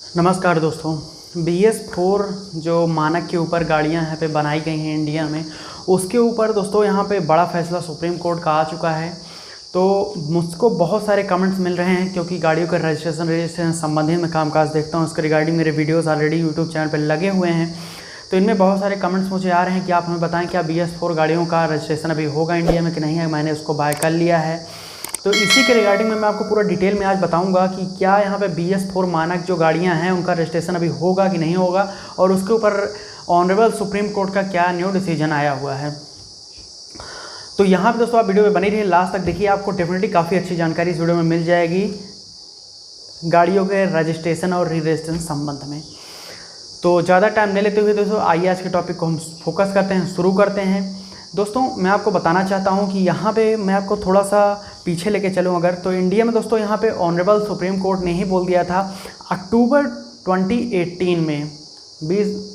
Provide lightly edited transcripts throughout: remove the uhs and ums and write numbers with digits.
नमस्कार दोस्तों। BS4 जो मानक के ऊपर गाड़ियां यहाँ पे बनाई गई हैं इंडिया में, उसके ऊपर दोस्तों यहाँ पे बड़ा फैसला सुप्रीम कोर्ट का आ चुका है। तो मुझको बहुत सारे कमेंट्स मिल रहे हैं क्योंकि गाड़ियों का रजिस्ट्रेशन संबंधित मैं कामकाज देखता हूँ, उसके रिगार्डिंग मेरे वीडियोज़ ऑलरेडी यूट्यूब चैनल पर लगे हुए हैं। तो इनमें बहुत सारे कमेंट्स मुझे आ रहे हैं कि आप हमें बताएं क्या BS4 गाड़ियों का रजिस्ट्रेशन अभी होगा इंडिया में कि नहीं है। मैंने उसको बाय कर लिया है। तो इसी के रिगार्डिंग में मैं आपको पूरा डिटेल में आज बताऊंगा कि क्या यहाँ पे BS4 मानक जो गाड़ियाँ हैं उनका रजिस्ट्रेशन अभी होगा कि नहीं होगा, और उसके ऊपर ऑनरेबल सुप्रीम कोर्ट का क्या न्यू डिसीजन आया हुआ है। तो यहाँ पे दोस्तों आप वीडियो में बनी रहिए, लास्ट तक देखिए, आपको डेफिनेटली काफ़ी अच्छी जानकारी इस वीडियो में मिल जाएगी गाड़ियों के रजिस्ट्रेशन और री रजिस्ट्रेशन संबंध में। तो ज़्यादा टाइम नहीं लेते हुए दोस्तों आइए आज के टॉपिक को हम फोकस करते हैं, शुरू करते हैं। दोस्तों मैं आपको बताना चाहता हूं कि यहाँ पे मैं आपको थोड़ा सा पीछे लेके चलूँ अगर, तो इंडिया में दोस्तों यहाँ पे ऑनरेबल सुप्रीम कोर्ट ने ही बोल दिया था अक्टूबर 2018 में, 20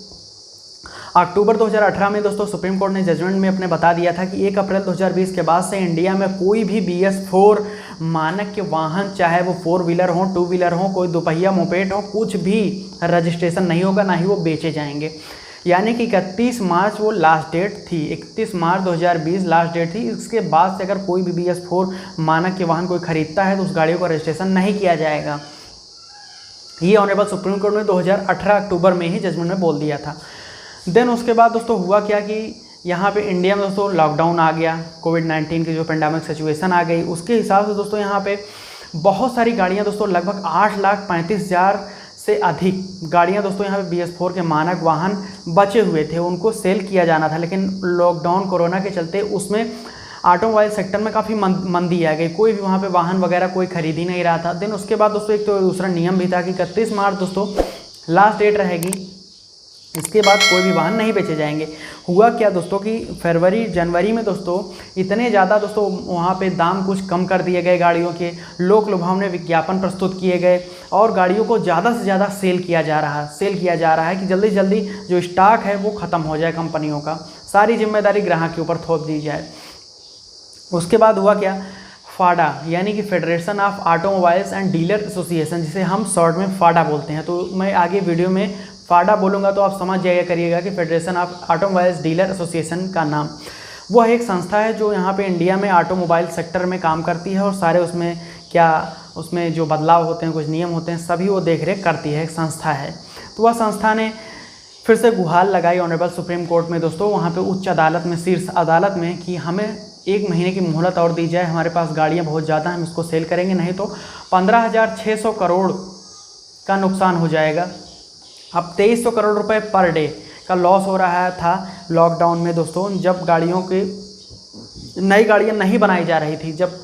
अक्टूबर 2018 में दोस्तों सुप्रीम कोर्ट ने जजमेंट में अपने बता दिया था कि 1 अप्रैल 2020 के बाद से इंडिया में कोई भी BS4 मानक के वाहन, चाहे वो 4 व्हीलर हो, 2 व्हीलर हो, कोई दोपहिया मोपेड हो, कुछ भी रजिस्ट्रेशन नहीं होगा, ना ही वो बेचे जाएंगे। यानी कि 31 मार्च वो लास्ट डेट थी, 31 मार्च 2020 लास्ट डेट थी। इसके बाद से अगर कोई भी BS4 मानक के वाहन कोई खरीदता है तो उस गाड़ियों का रजिस्ट्रेशन नहीं किया जाएगा। ये ऑनरेबल सुप्रीम कोर्ट ने 2018 अक्टूबर में ही जजमेंट में बोल दिया था। देन उसके बाद दोस्तों हुआ क्या कि यहाँ पे इंडिया में दोस्तों लॉकडाउन आ गया, कोविड-19 की जो पेंडेमिक सिचुएशन आ गई, उसके हिसाब से दोस्तों यहाँ पे बहुत सारी गाड़ियाँ दोस्तों, लगभग 8,35,000 से अधिक गाड़ियां दोस्तों यहाँ पे BS4 के मानक वाहन बचे हुए थे, उनको सेल किया जाना था। लेकिन लॉकडाउन कोरोना के चलते उसमें ऑटोमोबाइल सेक्टर में काफ़ी मंदी आ गई, कोई भी वहाँ पे वाहन वगैरह कोई खरीद ही नहीं रहा था। देन उसके बाद दोस्तों एक तो दूसरा नियम भी था कि 31 मार्च दोस्तों लास्ट डेट रहेगी, इसके बाद कोई भी वाहन नहीं बेचे जाएंगे। हुआ क्या दोस्तों कि फरवरी जनवरी में दोस्तों इतने ज़्यादा दोस्तों वहाँ पे दाम कुछ कम कर दिए गए गाड़ियों के, लोक लुभावने विज्ञापन प्रस्तुत किए गए और गाड़ियों को ज़्यादा से ज़्यादा सेल किया जा रहा है कि जल्दी जल्दी जो स्टॉक है वो ख़त्म हो जाए, कंपनियों का सारी जिम्मेदारी ग्राहक के ऊपर थोप दी जाए। उसके बाद हुआ क्या, फाडा यानी कि federation of automobiles and dealer association, जिसे हम शॉर्ट में फाडा बोलते हैं। तो मैं आगे वीडियो में फाडा बोलूँगा तो आप समझ जाइए करिएगा कि federation of automobiles dealer association का नाम, वह एक संस्था है जो यहाँ पे इंडिया में ऑटोमोबाइल सेक्टर में काम करती है और सारे उसमें जो बदलाव होते हैं, कुछ नियम होते हैं, सभी वो देख रेख करती है, एक संस्था है। तो वह संस्था ने फिर से गुहार लगाई ऑनरेबल सुप्रीम कोर्ट में दोस्तों, वहाँ पे उच्च अदालत में, शीर्ष अदालत में, कि हमें 1 महीने की मोहलत और दी जाए, हमारे पास गाड़ियाँ बहुत ज़्यादा, हम इसको सेल करेंगे, नहीं तो 15,600 करोड़ का नुकसान हो जाएगा। अब 2300 करोड़ रुपए पर डे का लॉस हो रहा था लॉकडाउन में दोस्तों, जब नई गाड़ियाँ नहीं बनाई जा रही थी, जब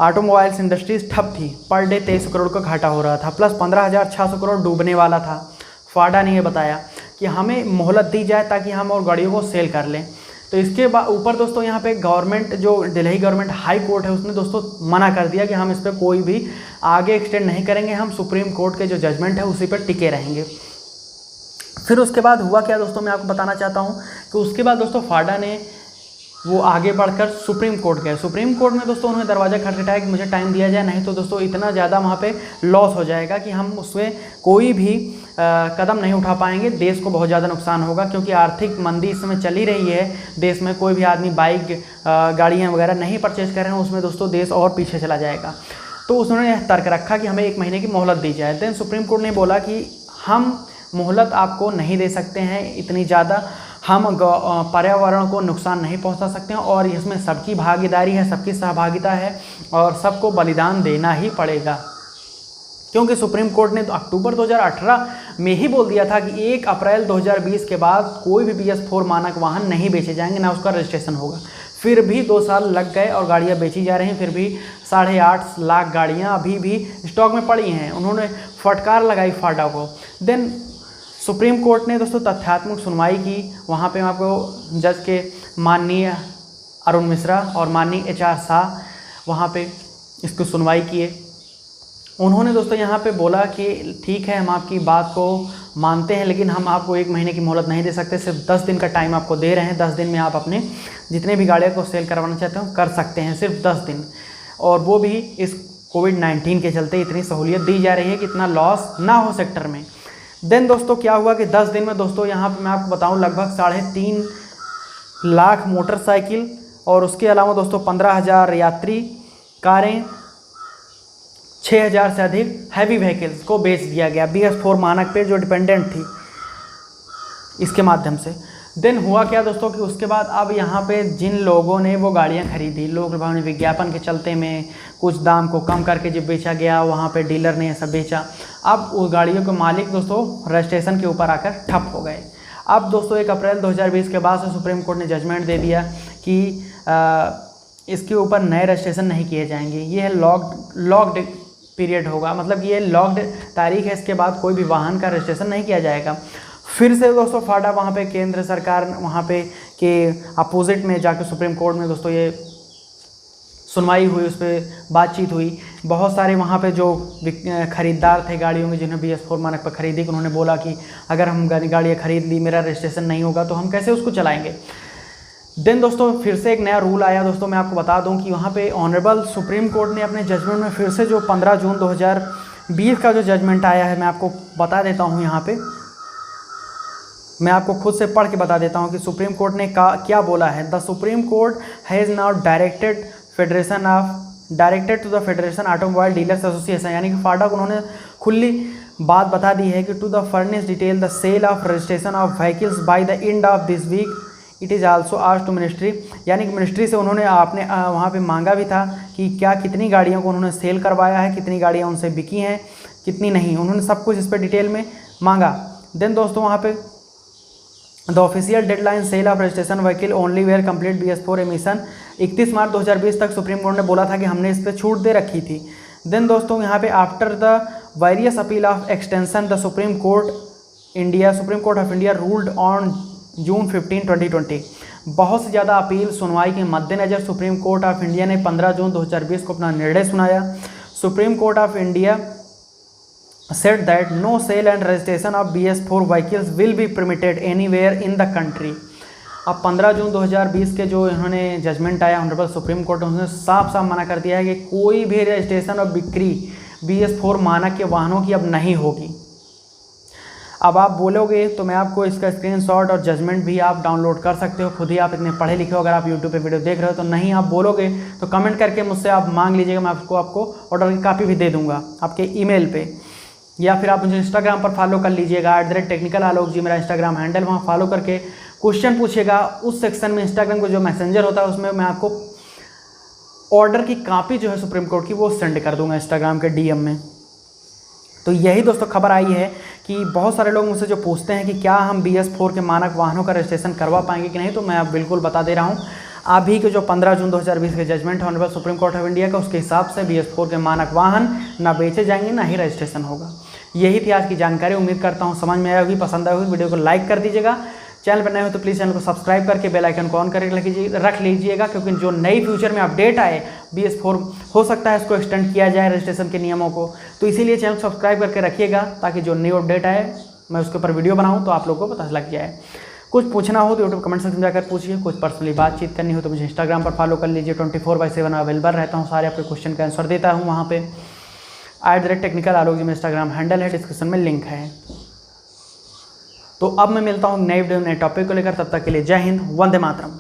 ऑटोमोबाइल्स इंडस्ट्रीज ठप थी, पर डे 2300 करोड़ का घाटा हो रहा था, प्लस 15,600 करोड़ डूबने वाला था। फाडा ने ये बताया कि हमें मोहलत दी जाए ताकि हम और गाड़ियों को सेल कर लें। तो इसके ऊपर दोस्तों यहाँ पे गवर्नमेंट, जो दिल्ली गवर्नमेंट हाई कोर्ट है, उसने दोस्तों मना कर दिया कि हम इस पर कोई भी आगे एक्सटेंड नहीं करेंगे, हम सुप्रीम कोर्ट के जो जजमेंट है उसी पर टिके रहेंगे। फिर उसके बाद हुआ क्या दोस्तों, मैं आपको बताना चाहता हूँ कि उसके बाद दोस्तों फाडा ने वो आगे बढ़कर सुप्रीम कोर्ट गए। सुप्रीम कोर्ट में दोस्तों उन्होंने दरवाज़ा खटखटाया कि मुझे टाइम दिया जाए, नहीं तो दोस्तों इतना ज़्यादा वहाँ पे लॉस हो जाएगा कि हम उसमें कोई भी कदम नहीं उठा पाएंगे, देश को बहुत ज़्यादा नुकसान होगा, क्योंकि आर्थिक मंदी इस समय चली रही है देश में, कोई भी आदमी बाइक गाड़ियाँ वगैरह नहीं परचेज कर रहे हैं, उसमें दोस्तों देश और पीछे चला जाएगा। तो उन्होंने तर्क रखा कि हमें 1 महीने की मोहलत दी जाए। देन सुप्रीम कोर्ट ने बोला कि हम मोहलत आपको नहीं दे सकते हैं इतनी ज़्यादा, हम पर्यावरण को नुकसान नहीं पहुंचा सकते हैं, और इसमें सबकी भागीदारी है, सबकी सहभागिता है और सबको बलिदान देना ही पड़ेगा। क्योंकि सुप्रीम कोर्ट ने तो अक्टूबर 2018 में ही बोल दिया था कि 1 अप्रैल 2020 के बाद कोई भी BS4 मानक वाहन नहीं बेचे जाएंगे, ना उसका रजिस्ट्रेशन होगा। फिर भी 2 साल लग गए और गाड़ियाँ बेची जा रही हैं, फिर भी 8.5 लाख गाड़ियाँ अभी भी स्टॉक में पड़ी हैं। उन्होंने फटकार लगाई फाडा को। देन सुप्रीम कोर्ट ने दोस्तों तथ्यात्मक सुनवाई की, वहाँ पे आपको जज के माननीय अरुण मिश्रा और माननीय HR शाह वहाँ पे इसको सुनवाई किए। उन्होंने दोस्तों यहाँ पे बोला कि ठीक है, हम आपकी बात को मानते हैं, लेकिन हम आपको 1 महीने की मोहलत नहीं दे सकते, सिर्फ 10 दिन का टाइम आपको दे रहे हैं। 10 दिन में आप अपने जितने भी गाड़ियों को सेल करवाना चाहते हो कर सकते हैं, सिर्फ 10 दिन, और वो भी इस कोविड-19 के चलते इतनी सहूलियत दी जा रही है कि इतना लॉस ना हो सेक्टर में। देन दोस्तों क्या हुआ कि 10 दिन में दोस्तों यहाँ पे मैं आपको बताऊँ लगभग 3.5 लाख मोटरसाइकिल और उसके अलावा दोस्तों 15,000 यात्री कारें, 6,000 से अधिक हैवी व्हीकल्स को बेच दिया गया BS4 मानक पे जो डिपेंडेंट थी इसके माध्यम से। देन हुआ क्या दोस्तों कि उसके बाद अब यहाँ पे जिन लोगों ने वो गाड़ियाँ खरीदी, लोग भाव विज्ञापन के चलते में कुछ दाम को कम करके जब बेचा गया, वहाँ पे डीलर ने ऐसा बेचा। अब उस गाड़ियों के मालिक दोस्तों रजिस्ट्रेशन के ऊपर आकर ठप हो गए। अब दोस्तों 1 अप्रैल 2020 के बाद से सुप्रीम कोर्ट ने जजमेंट दे दिया कि इसके ऊपर नए रजिस्ट्रेशन नहीं किए जाएंगे। ये है लॉक्ड पीरियड होगा, मतलब ये लॉक्ड तारीख है, इसके बाद कोई भी वाहन का रजिस्ट्रेशन नहीं किया जाएगा। फिर से दोस्तों फाड़ा वहाँ पे केंद्र सरकार वहाँ पे के अपोजिट में जाकर सुप्रीम कोर्ट में दोस्तों ये सुनवाई हुई, उस पर बातचीत हुई। बहुत सारे वहाँ पे जो ख़रीदार थे गाड़ियों में जिन्होंने BS4 मानक पर ख़रीदी, उन्होंने बोला कि अगर हम गाड़ियाँ ख़रीद ली, मेरा रजिस्ट्रेशन नहीं होगा तो हम कैसे उसको चलाएँगे। देन दोस्तों फिर से एक नया रूल आया दोस्तों। मैं आपको बता दूं कि वहाँ पे ऑनरेबल सुप्रीम कोर्ट ने अपने जजमेंट में फिर से जो 15 जून 2020 का जो जजमेंट आया है, मैं आपको बता देता हूँ। यहाँ पे मैं आपको खुद से पढ़ के बता देता हूँ कि सुप्रीम कोर्ट ने क्या बोला है। The supreme court has now directed to the federation automobile dealers association, यानी कि फाडा को उन्होंने खुली बात बता दी है कि to the furnish detail the sale of registration of vehicles by the end of this week it is also asked to ministry, यानी कि मिनिस्ट्री से उन्होंने आपने वहाँ पे मांगा भी था कि क्या कितनी गाड़ियों को उन्होंने सेल करवाया है, कितनी गाड़ियाँ उनसे बिकी हैं, कितनी नहीं, उन्होंने सब कुछ इस पर डिटेल में मांगा। देन दोस्तों वहाँ पे the official deadline sale of registration vehicle only where complete BS4 emission 31 March 2020 तक सुप्रीम कोर्ट ने बोला था कि हमने इस पर छूट दे रखी थी। देन दोस्तों यहाँ पे after the various appeal of extension the supreme court of India ruled on June 15, 2020। बहुत से ज़्यादा अपील सुनवाई के मद्देनज़र सुप्रीम कोर्ट ऑफ इंडिया ने 15 जून 2020 को अपना निर्णय सुनाया। Supreme court of India said that no sale and registration of BS4 vehicles will be permitted anywhere in the country। अब 15 जून 2020 के जो इन्होंने जजमेंट आया ऑनरेबल सुप्रीम कोर्ट, उन्होंने साफ साफ मना कर दिया है कि कोई भी रजिस्ट्रेशन और बिक्री BS4 मानक के वाहनों की अब नहीं होगी। अब आप बोलोगे तो मैं आपको इसका स्क्रीनशॉट और जजमेंट भी आप डाउनलोड कर सकते हो, खुद ही आप इतने पढ़े लिखे हो। अगर आप यूट्यूब पे वीडियो देख रहे हो तो नहीं आप बोलोगे तो कमेंट करके मुझसे आप मांग लीजिएगा, मैं आपको ऑर्डर की कापी भी दे दूंगा आपके ईमेल पे, या फिर आप मुझे इंस्टाग्राम पर फॉलो कर लीजिएगा @टेक्निकल आलोक जी मेरा इंस्टाग्राम हैंडल, वहाँ फॉलो करके क्वेश्चन पूछिएगा। उस सेक्शन में इंस्टाग्राम को जो मैसेंजर होता है उसमें मैं आपको ऑर्डर की कापी जो है सुप्रीम कोर्ट की वो सेंड कर दूंगा इंस्टाग्राम के DM में। तो यही दोस्तों खबर आई है कि बहुत सारे लोग मुझसे जो पूछते हैं कि क्या हम BS4 के मानक वाहनों का रजिस्ट्रेशन करवा पाएंगे कि नहीं, तो मैं अब बिल्कुल बता दे रहा हूँ। अभी के जो 15 जून 2020 के जजमेंट है honourable supreme court of India का, उसके हिसाब से BS4 के मानक वाहन ना बेचे जाएंगे ना ही रजिस्ट्रेशन होगा। यही थी आज की जानकारी। उम्मीद करता हूँ समझ में आया होगी, पसंद आई होगी। वीडियो को लाइक कर दीजिएगा, चैनल पर नए हो तो प्लीज़ चैनल को सब्सक्राइब करके बेल आइकन को ऑन करके रख लीजिएगा, क्योंकि जो नई फ्यूचर में अपडेट आए BS4 हो सकता है इसको एक्सटेंड किया जाए रजिस्ट्रेशन के नियमों को, तो इसीलिए चैनल को सब्सक्राइब करके रखिएगा ताकि जो न्यू अपडेट आए मैं उसके ऊपर वीडियो बनाऊँ तो आप लोगों को पता लग जाए। कुछ पूछना हो तो यूट्यूब कमेंट सेक्शन में जाकर पूछिए, कुछ पर्सनली बातचीत करनी हो तो मुझे इंस्टाग्राम पर फॉलो कर लीजिए। 24/7 अवेलेबल रहता हूँ, सारे आपके क्वेश्चन का आंसर देता हूँ वहाँ पे। @टेक्निकल आलोक जी मेरा इंस्टाग्राम हैंडल है, डिस्क्रिप्शन में लिंक है। तो अब मैं मिलता हूँ नए वीडियो नए टॉपिक को लेकर, तब तक के लिए जय हिंद, वंदे मातरम।